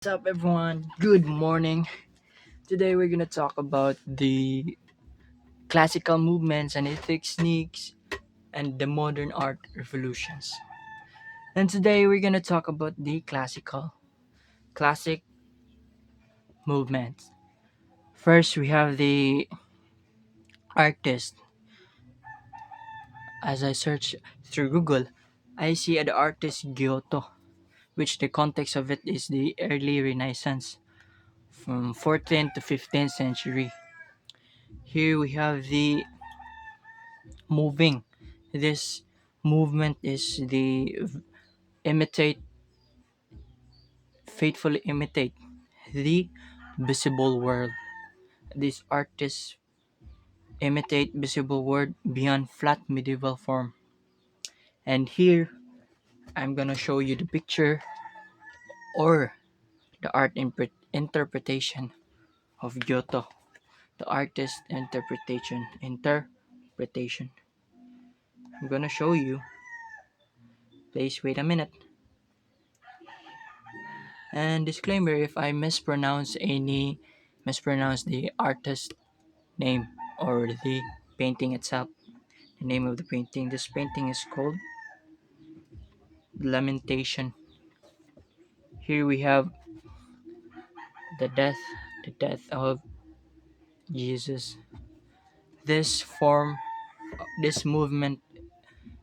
What's up, everyone? Good morning. Today, we're gonna talk about the classical movements and its techniques and the modern art revolutions. And today, we're gonna talk about the classic movements. First, we have the artist. As I search through Google, I see the artist Giotto, which the context of it is the early Renaissance from 14th to 15th century. Here we have the moving. This movement is the imitate, faithfully imitate the visible world. These artists imitate visible world beyond flat medieval form. And here I'm gonna show you the picture or the interpretation of Giotto. The artist interpretation. I'm gonna show you. Please wait a minute. And disclaimer: if I mispronounce the artist name or the painting itself, the name of the painting. This painting is called Lamentation. Here we have the death, the death of Jesus. This form, this movement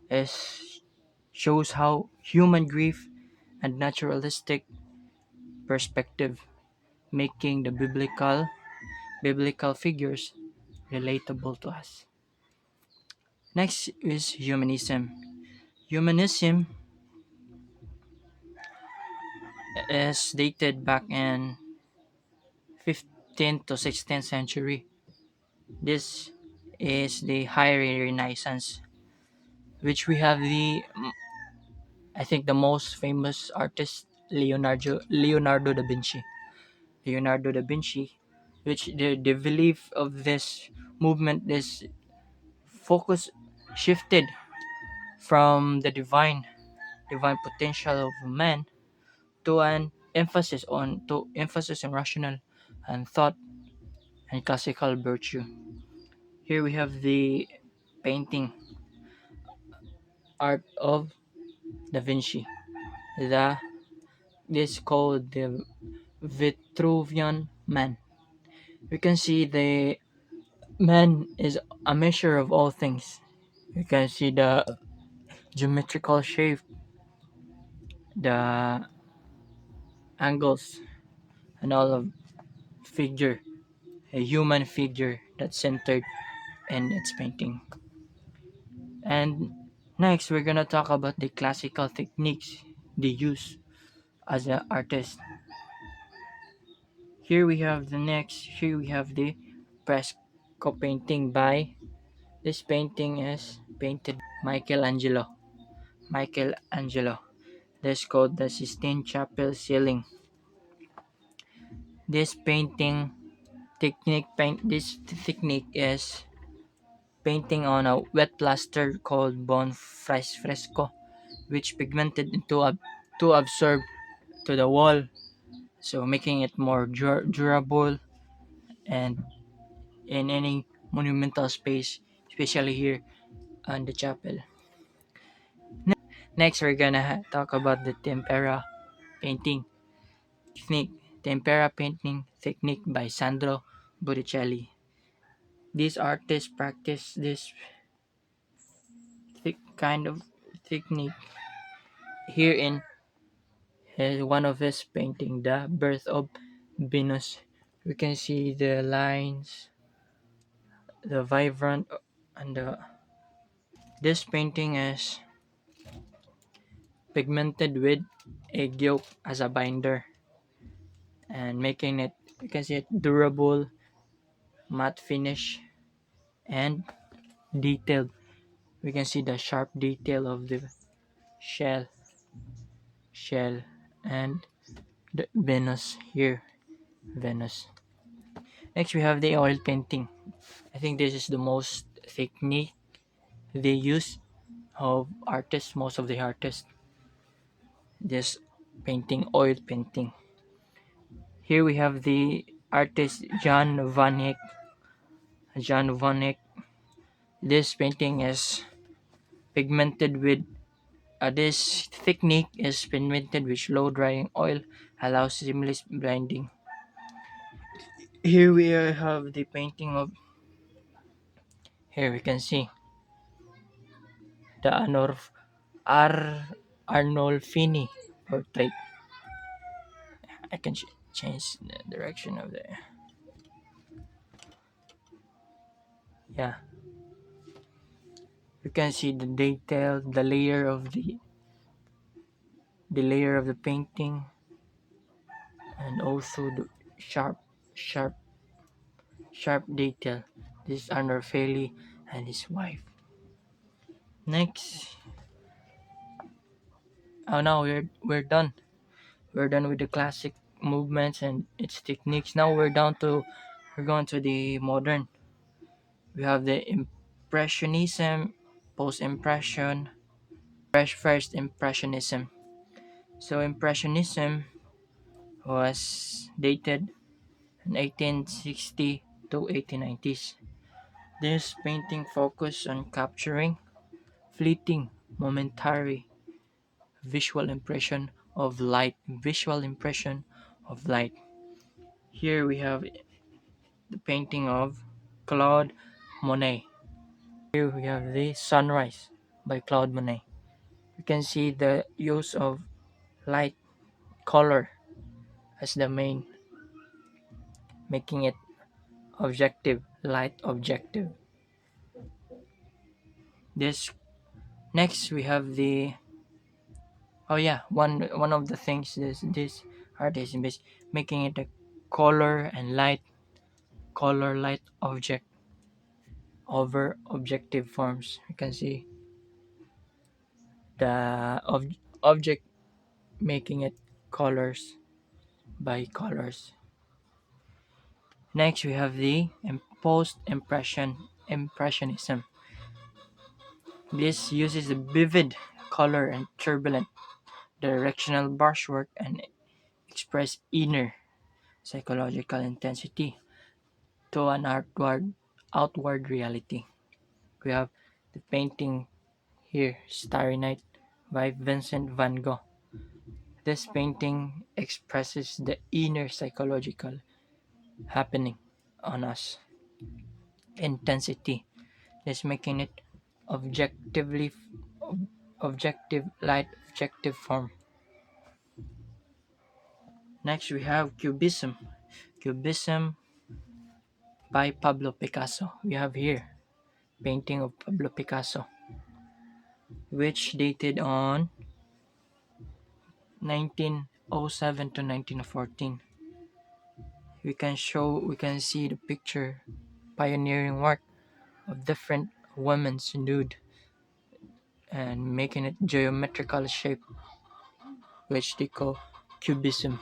is shows how human grief and naturalistic perspective, making the biblical figures relatable to us. Next is humanism. Humanism is dated back in 15th to 16th century. This is the High Renaissance, which we have I think the most famous artist Leonardo da Vinci. Leonardo da Vinci, which the belief of this movement is focus shifted from the divine potential of man to an emphasis on rational and thought and classical virtue. Here we have the painting art of Da Vinci. The this called the Vitruvian Man. We can see the man is a measure of all things. You can see the geometrical shape, the angles, and all of figure, a human figure that's centered in its painting. And next, we're gonna talk about the classical techniques they use as an artist. Here we have the fresco painting by this painting is painted Michelangelo. Michelangelo. This called the Sistine Chapel ceiling. This painting this technique is painting on a wet plaster called fresco, which pigmented to absorb to the wall, so making it more durable and in any monumental space, especially here on the chapel. Next, we're gonna talk about the painting technique. Tempera painting technique by Sandro Botticelli. These artists practice this kind of technique here in one of his painting, The Birth of Venus. We can see the lines, the vibrant, and this painting is pigmented with egg yolk as a binder and making it, you can see it durable, matte finish, and detailed. We can see the sharp detail of the shell shell and the Venus here. Venus. Next, we have the oil painting. I think this is the most technique they use of artists, most of the artists. This painting, oil painting. Here we have the artist Jan van Eyck. This painting is pigmented with this technique is pigmented with slow drying oil, allows seamless blending. Here we have the painting of. Here we can see the Arnolfini portrait. I can change the direction of the. Yeah, you can see the detail, the layer of the painting, and also the sharp, sharp, sharp detail. This is Arnolfini and his wife. Next, oh no, we're done. We're done with the classic movements and its techniques. Now we're going to the modern. We have the impressionism, post-impression, first impressionism. So impressionism was dated in 1860 to 1890s. This painting focused on capturing fleeting, momentary visual impression of light. Here we have the painting of Claude Monet. Here we have the Sunrise by Claude Monet. You can see the use of light color as the main, making it objective, light objective. This next we have the oh yeah, one of the things this artist is making it a color and light object over objective forms. You can see the object making it colors by colors. Next, we have the impressionism. This uses a vivid color and turbulent directional brushwork and express inner psychological intensity to an outward reality. We have the painting here, Starry Night by Vincent van Gogh. This painting expresses the inner psychological happening on us. Intensity is making it objectively objective light objective form. Next we have Cubism. Cubism by Pablo Picasso. We have here painting of Pablo Picasso, which dated on 1907 to 1914. We can see the picture pioneering work of different women's nude and making it geometrical shape, which they call cubism.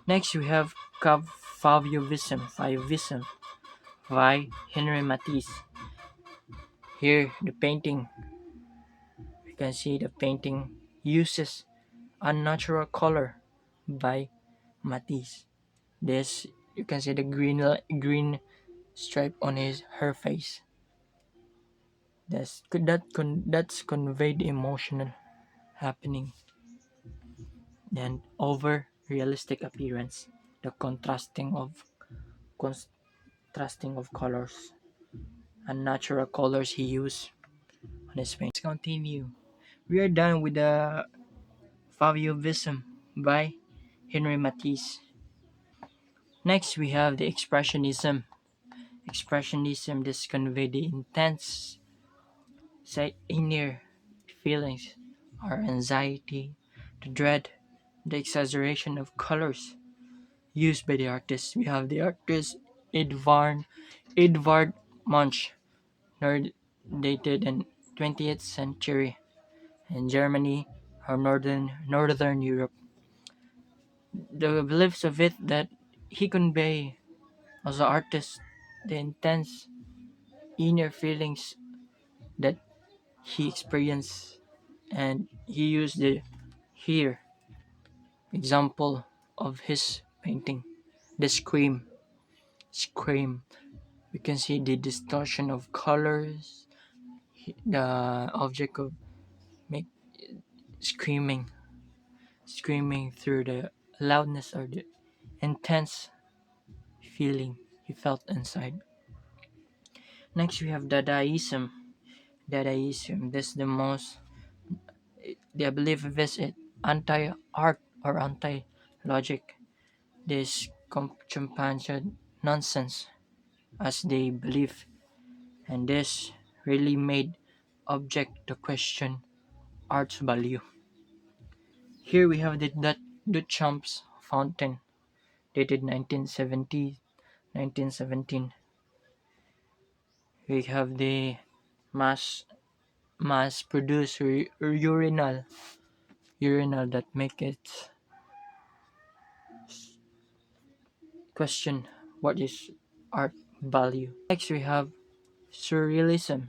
Next we have Fauvism by Henri Matisse. Here the painting, you can see the painting uses unnatural color by Matisse. This you can see the green stripe on her face. That's conveyed emotional happening and over realistic appearance. The contrasting of colors and natural colors he used on his paint. Let's continue. We are done with the Fauvism by Henri Matisse. Next we have the Expressionism. Expressionism this convey the intense inner feelings, our anxiety, the dread, the exaggeration of colors used by the artist. We have the artist Edvard Munch, dated in 20th century in Germany or northern Europe. The beliefs of it that he convey as an artist the intense inner feelings that he experienced, and he used the here example of his painting. The scream. We can see the distortion of colors, the object of make screaming, screaming through the loudness or the intense feeling he felt inside. Next, we have Dadaism. Dadaism. This is the most, I believe, this is anti-art or anti-logic. This compassion nonsense, as they believe, and this really made object to question art's value. Here we have the Duchamp's fountain, dated 1970, 1917. We have the mass mass produced urinal that make it question what is art value. Next we have surrealism.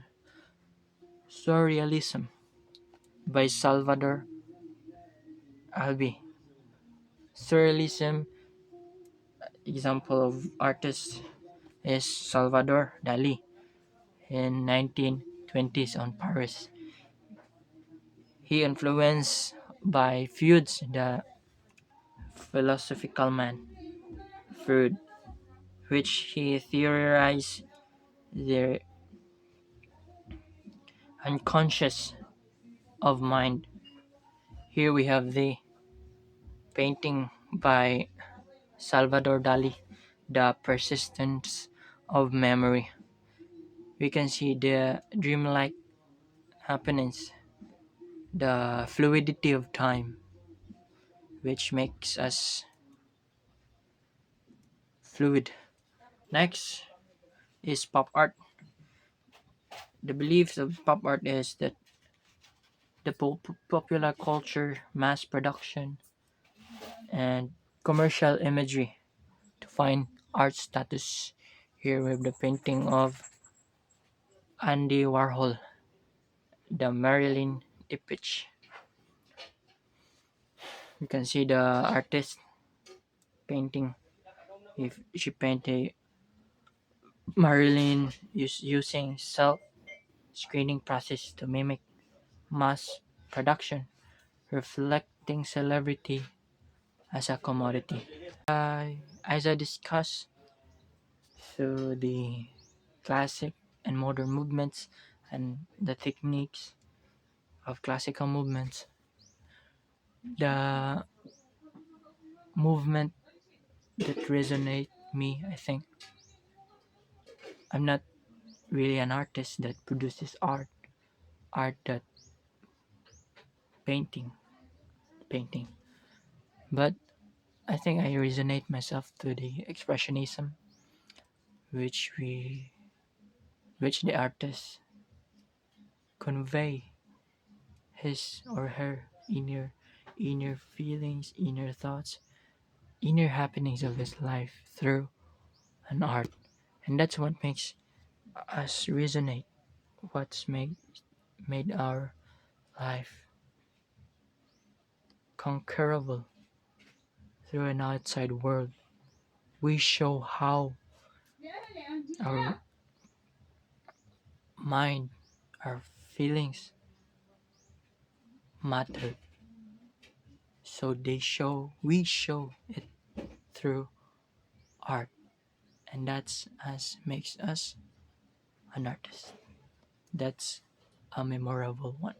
Surrealism by Salvador Albi. Surrealism example of artist is Salvador Dali in 1920s on Paris. He influenced by Freud's the philosophical man, Freud, which he theorized the unconscious of mind. Here we have the painting by Salvador Dali, The Persistence of Memory. We can see the dreamlike happenings, the fluidity of time, which makes us fluid. Next is pop art. The beliefs of pop art is that the popular culture, mass production, and commercial imagery to find art status. Here we have the painting of Andy Warhol, the Marilyn image. You can see the artist painting. If she painted Marilyn using self screening process to mimic mass production, reflecting celebrity as a commodity. As I discussed, through the classic and modern movements and the techniques of classical movements, the movement that resonate me, I think I'm not really an artist that produces art that painting, painting, but I think I resonate myself to the expressionism, which we, which the artist convey his or her inner feelings, inner thoughts, inner happenings of his life through an art, and that's what makes us resonate. What's made our life conquerable through an outside world. We show how our mind, our feelings matter. So we show it through art, and that's as makes us an artist. That's a memorable one.